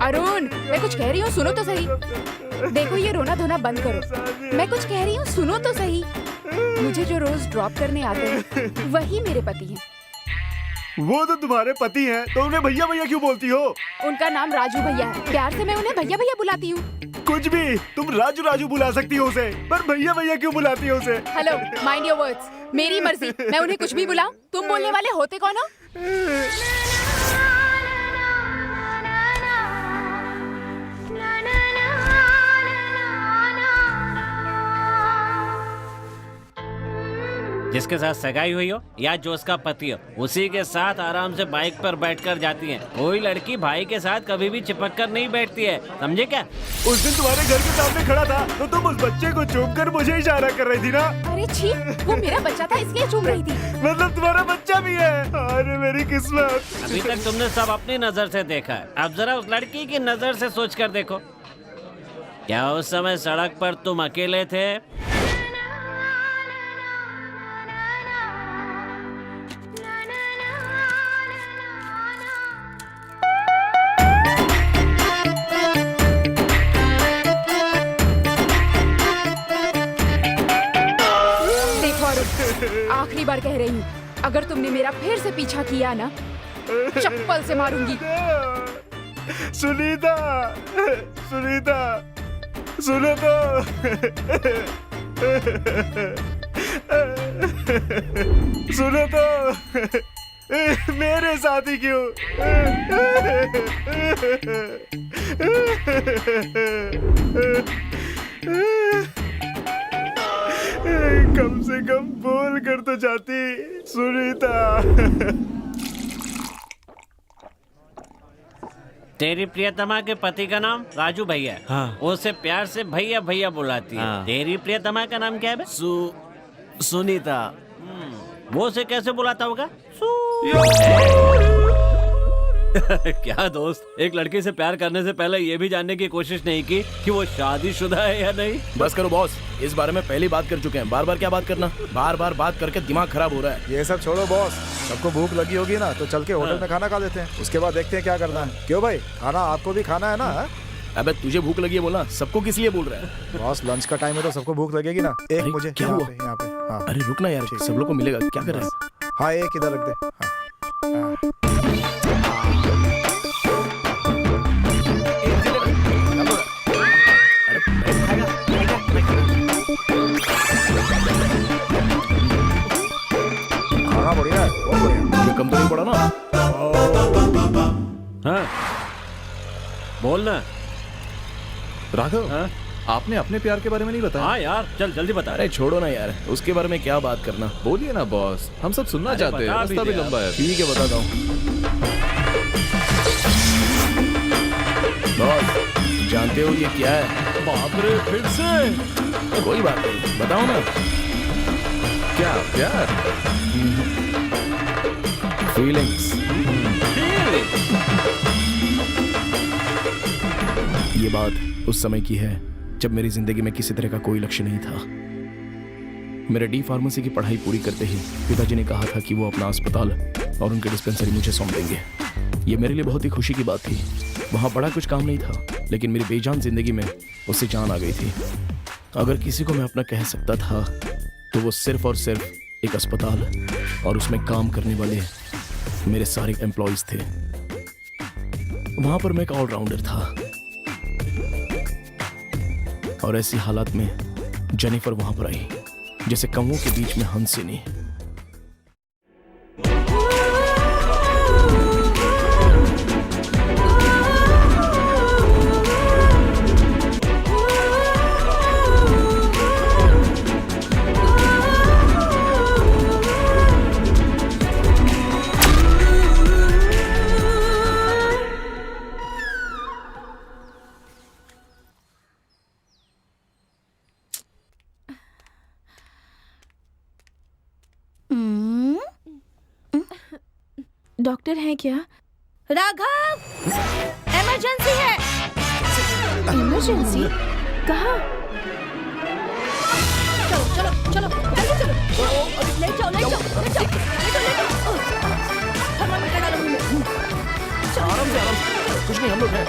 अरुण, मैं कुछ कह रही हूँ, सुनो तो सही। देखो ये रोना धोना बंद करो। मैं कुछ कह रही हूँ, सुनो तो सही। मुझे जो रोज ड्रॉप करने आते हैं वही मेरे पति हैं। वो तो तुम्हारे पति हैं, तो उन्हें भैया भैया क्यों बोलती हो? उनका नाम राजू भैया है, प्यार से मैं उन्हें भैया भैया बुलाती हूँ। कुछ भी, तुम राजू राजू बुला सकती हो उसे, पर भैया भैया क्यों बुलाती हो उसे? Hello, mind your words. मेरी मर्जी, मैं उन्हें कुछ भी बुलाऊं। तुम बोलने वाले होते कौन हो? जिसके साथ सगाई हुई हो या जो उसका पति हो, उसी के साथ आराम से बाइक पर बैठकर जाती है। कोई लड़की भाई के साथ कभी भी चिपक कर नहीं बैठती है, समझे क्या? उस दिन तुम्हारे घर के सामने खड़ा था तो तुम उस बच्चे को चूम कर मुझे इशारा कर रही थी ना? अरे छी, वो मेरा बच्चा था इसलिए चूम रही थी। मतलब तुम्हारा बच्चा भी है? अरे मेरी किस्मत। अभी तक तुमने सब अपनी नजर से देखा है, अब जरा उस लड़की की नजर से सोच कर देखो। क्या उस समय सड़क पर तुम अकेले थे? आखिरी बार कह रही हूँ, अगर तुमने मेरा फिर से पीछा किया ना, चप्पल से मारूंगी। सुनीता, सुनीता, सुनो तो। सुनो तो, मेरे साथ ही क्यों? कम से कम बोल कर तो जाती, सुनीता। तेरी प्रियतमा के पति का नाम राजू भैया है। हाँ। वो उसे प्यार से भैया भैया बुलाती है। हाँ। तेरी प्रियतमा का नाम क्या है बे? सुनीता। वो उसे कैसे बुलाता होगा? क्या दोस्त, एक लड़की से प्यार करने से पहले ये भी जानने की कोशिश नहीं की कि वो शादीशुदा है या नहीं? बस करो बॉस, इस बारे में पहले बात कर चुके हैं। बार बार क्या बात करना? बार बार बात करके दिमाग खराब हो रहा है। ये सब छोड़ो बॉस, सबको भूख लगी होगी ना, तो चल के होटल में खाना खा लेते हैं, उसके बाद देखते हैं क्या करना है। क्यों भाई, खाना आपको भी खाना है ना? अबे तुझे भूख लगी है बोलना, सबको किस लिए बोल रहा है? बॉस लंच का टाइम है तो सबको भूख लगेगी ना। एक अरे, मुझे क्या यहाँ हुआ? पे, यहाँ पे। हाँ अरे रुकना यार, सब लोग को मिलेगा। क्या कर रहा है? हाँ, एक इधर रख दे। हाँ। खाना बढ़िया है, बहुत बढ़िया। ये कम तो नहीं पड़ा ना? हाँ, बोलना। राघव, हाँ? आपने अपने प्यार के बारे में नहीं बताया? हाँ यार, चल जल्दी बता। अरे छोड़ो ना यार, उसके बारे में क्या बात करना। बोलिए ना बॉस, हम सब सुनना अरे चाहते हैं। बता भी रास्ता भी दे लंबा है। ठीक है, बताता हूँ। बॉस, जानते हो ये क्या है? बाप रे, फिर से? कोई बात नहीं, बताओ ना। क्या प्यार? फीलिंग्स। ये बात उस समय की है जब मेरी जिंदगी में किसी तरह का कोई लक्ष्य नहीं था। मेरे डी फार्मेसी की पढ़ाई पूरी करते ही पिताजी ने कहा था कि वो अपना अस्पताल और उनकी डिस्पेंसरी मुझे सौंप देंगे। ये मेरे लिए बहुत ही खुशी की बात थी। वहाँ बड़ा कुछ काम नहीं था, लेकिन मेरी बेजान जिंदगी में उससे जान आ गई थी। अगर किसी को मैं अपना कह सकता था तो वो सिर्फ और सिर्फ एक अस्पताल और उसमें काम करने वाले मेरे सारे एम्प्लॉयज थे। वहां पर मैं एक ऑलराउंडर था और ऐसी हालात में जेनिफर वहां पर आई जैसे कौवों के बीच में हंसिनी। डॉक्टर है क्या? राघव, इमरजेंसी है। इमरजेंसी? कहाँ? चलो चलो चलो जल्दी चलो। ले जाओ ले जाओ ले जाओ ले जाओ। थर्मामीटर डालो मुंह में। आराम से, आराम से। कुछ नहीं, हम लोग हैं।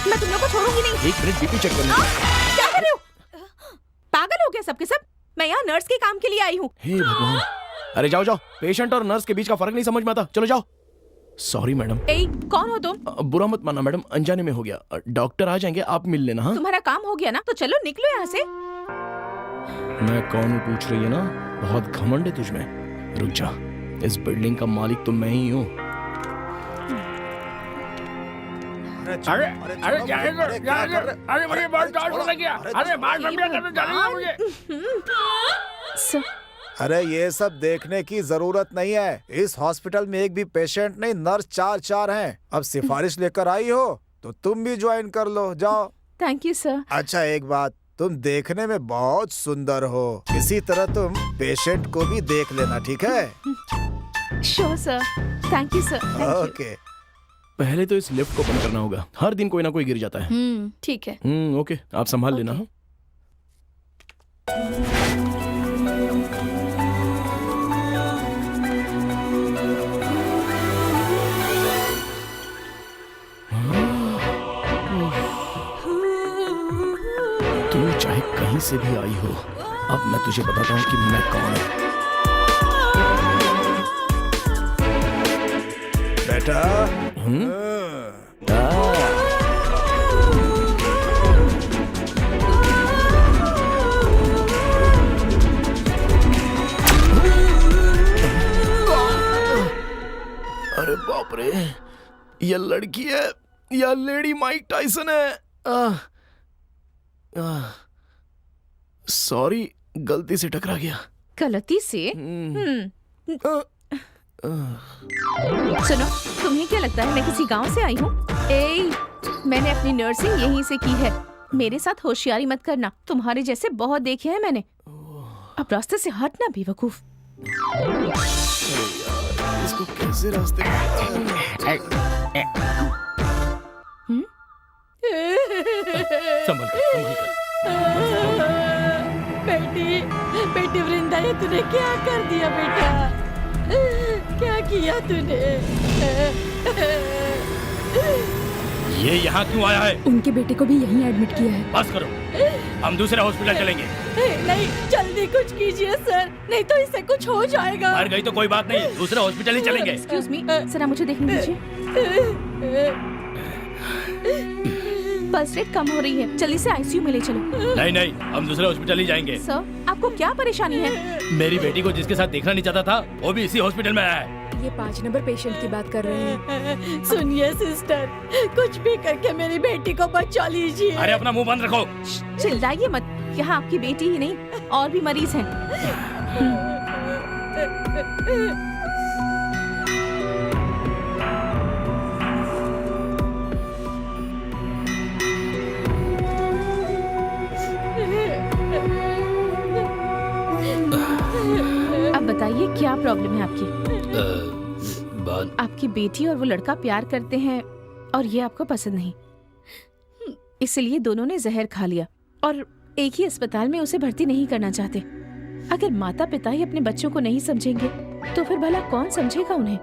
मैं तुम लोग को छोड़ूंगी नहीं। 1 मिनट, बीपी चेक करना। क्या कर रहे हो? पागल हो गया सबके सब? मैं यहाँ नर्स के काम के लिए आई हूँ। हे भगवान। अरे जाओ जाओ, पेशेंट और नर्स के बीच का फर्क नहीं समझ में आता। चलो जाओ। Sorry madam. ए, कौन हो तुम? बुरा मत मानना मैडम, अनजाने में हो गया। डॉक्टर आ जाएंगे, आप मिल लेना। हाँ, तुम्हारा काम हो गया ना, तो चलो निकलो यहाँ से। मैं कौन हूँ पूछ रही है ना? बहुत घमंड है तुझमें। रुक जा, इस बिल्डिंग का मालिक तो मैं ही हूँ। अरे मुझे बहुत डर लग गया। अरे सर, अरे ये सब देखने की जरूरत नहीं है। इस हॉस्पिटल में एक भी पेशेंट नहीं, नर्स 4 हैं। अब सिफारिश लेकर आई हो तो तुम भी ज्वाइन कर लो, जाओ। Thank you sir. अच्छा एक बात, तुम देखने में बहुत सुंदर हो, इसी तरह तुम पेशेंट को भी देख लेना, ठीक है? Sure sir, thank you sir. Okay. पहले तो इस लिफ्ट को बंद करना होगा, हर दिन कोई ना कोई गिर जाता है। ठीक है। ओके, आप संभाल लेना। हाँ? तू चाहे कहीं से भी आई हो, अब मैं तुझे बताता हूँ कि मैं कौन हूँ। बेटा। अरे बाप रे, ये लड़की है या लेडी माइक टाइसन है? सॉरी, गलती से टकरा गया। गलती से? सुनो, तुम्हें क्या लगता है मैं किसी गांव से आई हूँ? मैंने अपनी नर्सिंग यहीं से की है। मेरे साथ होशियारी मत करना, तुम्हारे जैसे बहुत देखे हैं मैंने। अब रास्ते से हटना बेवकूफ। इसको कैसे रास्ते संभल कर। बेटी वृंदा, ये तूने क्या कर दिया बेटा? क्या किया तूने? ये यहाँ क्यों आया है? उनके बेटे को भी यहीं एडमिट किया है। बस करो, हम दूसरे हॉस्पिटल चलेंगे। नहीं, जल्दी कुछ कीजिए सर, नहीं तो इससे कुछ हो जाएगा। मर गई तो कोई बात नहीं, दूसरे हॉस्पिटल ही चलेंगे। एक्सक्यूज मी, जरा मुझे देखने दीजिए। पल्स रेट कम हो रही है, जल्दी से आईसीयू में ले चलो। नहीं, हम दूसरे हॉस्पिटल ही जाएंगे। सर, आपको क्या परेशानी है? मेरी बेटी को जिसके साथ देखना नहीं चाहता था, वो भी इसी हॉस्पिटल में आया है। ये 5 नंबर पेशेंट की बात कर रहे हैं। सुनिए सिस्टर, कुछ भी करके मेरी बेटी को बचा लीजिए। अरे अपना मुंह बंद रखो। चिल्लाइए मत, यहाँ आपकी बेटी ही नहीं और भी मरीज हैं। अब बताइए क्या प्रॉब्लम है आपकी? आपकी बेटी और वो लड़का प्यार करते हैं और ये आपको पसंद नहीं, इसलिए दोनों ने जहर खा लिया और एक ही अस्पताल में उसे भर्ती नहीं करना चाहते। अगर माता पिता ही अपने बच्चों को नहीं समझेंगे तो फिर भला कौन समझेगा उन्हें?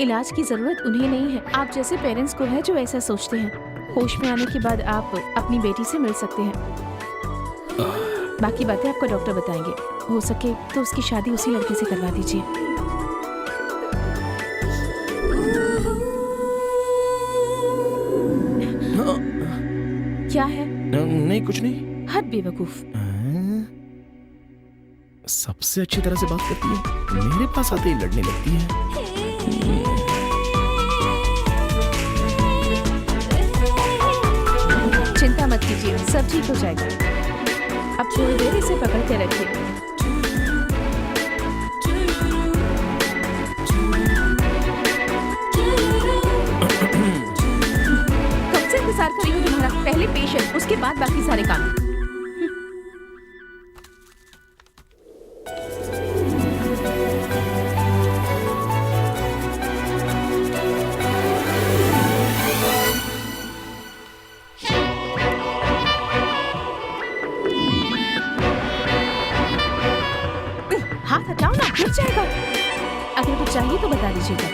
इलाज की जरूरत उन्हें नहीं है, आप जैसे पेरेंट्स को है जो ऐसा सोचते हैं। होश में आने के बाद आप अपनी बेटी से मिल सकते हैं, बाकी बातें आपको डॉक्टर बताएंगे। हो सके तो उसकी शादी उसी लड़के से करवा दीजिए। क्या है? नहीं, कुछ नहीं। हद बेवकूफ। सबसे अच्छी तरह से बात करती है, मेरे पास आते ही लड़ने लगती है। चिंता मत कीजिए, सब ठीक हो जाएगा। अब थोड़ी देर इसे पकड़ के रखिए। कब से इंतजार कर रही हूँ तुम्हारा? पहले पेशेंट, उसके बाद बाकी सारे काम। हाथ हटाओ ना, गिर जाएगा। अगर कुछ चाहिए तो बता दीजिएगा।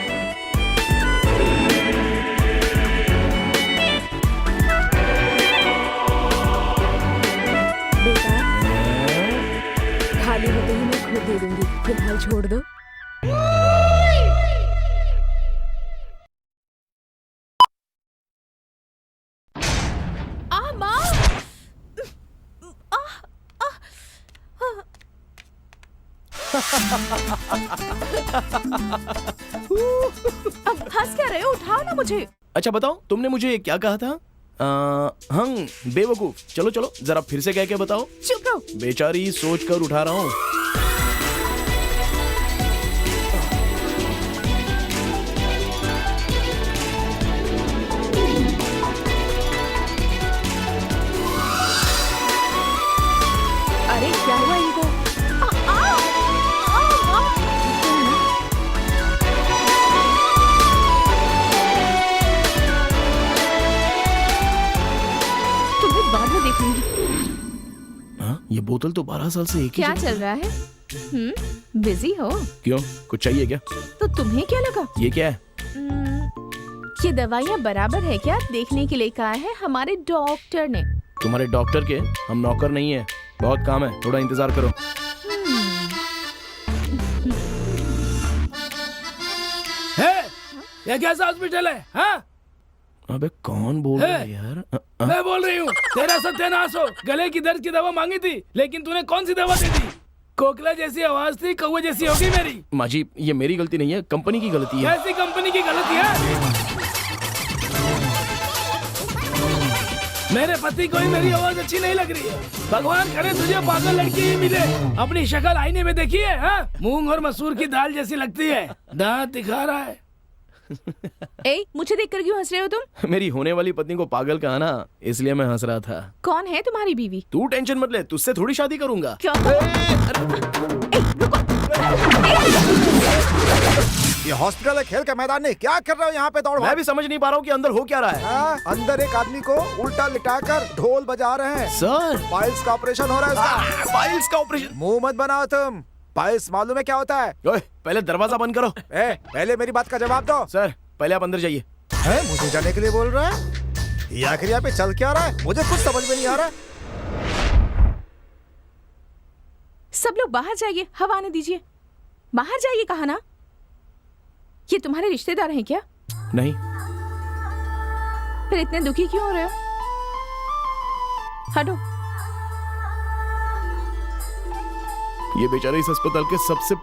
बेटा, खाली होते ही मैं खुद दे दूंगी, फिलहाल छोड़ दो। अब हंस क्या रहे हो? उठाओ ना मुझे। अच्छा बताओ, तुमने मुझे क्या कहा था? बेवकूफ। चलो चलो, जरा फिर से कह के बताओ। चुप रहो। बेचारी सोच कर उठा रहा हूँ। अरे क्या हुआ इनको? तुम्हें बाद में देख लूंगी। हाँ, ये बोतल तो 12 साल से एक ही क्या जगह- चल रहा है? बिजी हो? क्यों, कुछ चाहिए क्या? तो तुम्हें क्या लगा? ये क्या है? ये दवाइयाँ बराबर है क्या देखने के लिए कहा है हमारे डॉक्टर ने। तुम्हारे डॉक्टर के हम नौकर नहीं है, बहुत काम है, थोड़ा इंतजार करो। ये कैसा हॉस्पिटल है? हाँ? अबे कौन बोल रहा है यार? मैं बोल रही हूँ, तेरा सत्यानाश हो। गले की दर्द की दवा मांगी थी, लेकिन तूने कौन सी दवा दे दी? कोकला जैसी आवाज थी, कौवे जैसी होगी मेरी। माजी, ये मेरी गलती नहीं है, कंपनी की गलती है। कैसी कंपनी की गलती है? मेरे पति को ही मेरी आवाज अच्छी नहीं लग रही है। भगवान करे तुझे पागल लड़की ही मिले। अपनी शक्ल आईने में देखी है? हाँ? मूंग और मसूर की दाल जैसी लगती है, दांत दिखा रहा है। ए, मुझे देखकर क्यों हंस रहे हो तुम? मेरी होने वाली पत्नी को पागल कहा ना, इसलिए मैं हंस रहा था। कौन है तुम्हारी बीवी? तू टेंशन मत ले, तुझसे थोड़ी शादी करूंगा। क्या? ये हॉस्पिटल है, खेल का मैदान नहीं। क्या कर रहे हो यहाँ पे दौड़? मैं भी समझ नहीं पा रहा हूँ कि अंदर हो क्या रहा है। हाँ, अंदर एक आदमी को उल्टा लिटाकर ढोल बजा रहे हैं। सर, पाइल्स का ऑपरेशन हो रहा है उसका। फाइल्स का ऑपरेशन। मुंह मत बनाओ तुम। पाइल्स मालूम है क्या होता है? ओए, पहले दरवाजा बंद करो। पहले मेरी बात का जवाब दो। सर, पहले आप अंदर जाइए। मुझे जाने के लिए बोल रहा है? ये आखिर यहाँ पे चल क्या रहा है? मुझे कुछ समझ में नहीं आ रहा। सब लोग बाहर जाइए, हवा आने दीजिए। बाहर जाइए कहा ना। ये तुम्हारे रिश्तेदार हैं क्या? नहीं। फिर इतने दुखी क्यों हो रहे हो? हटो। ये बेचारे इस अस्पताल के सबसे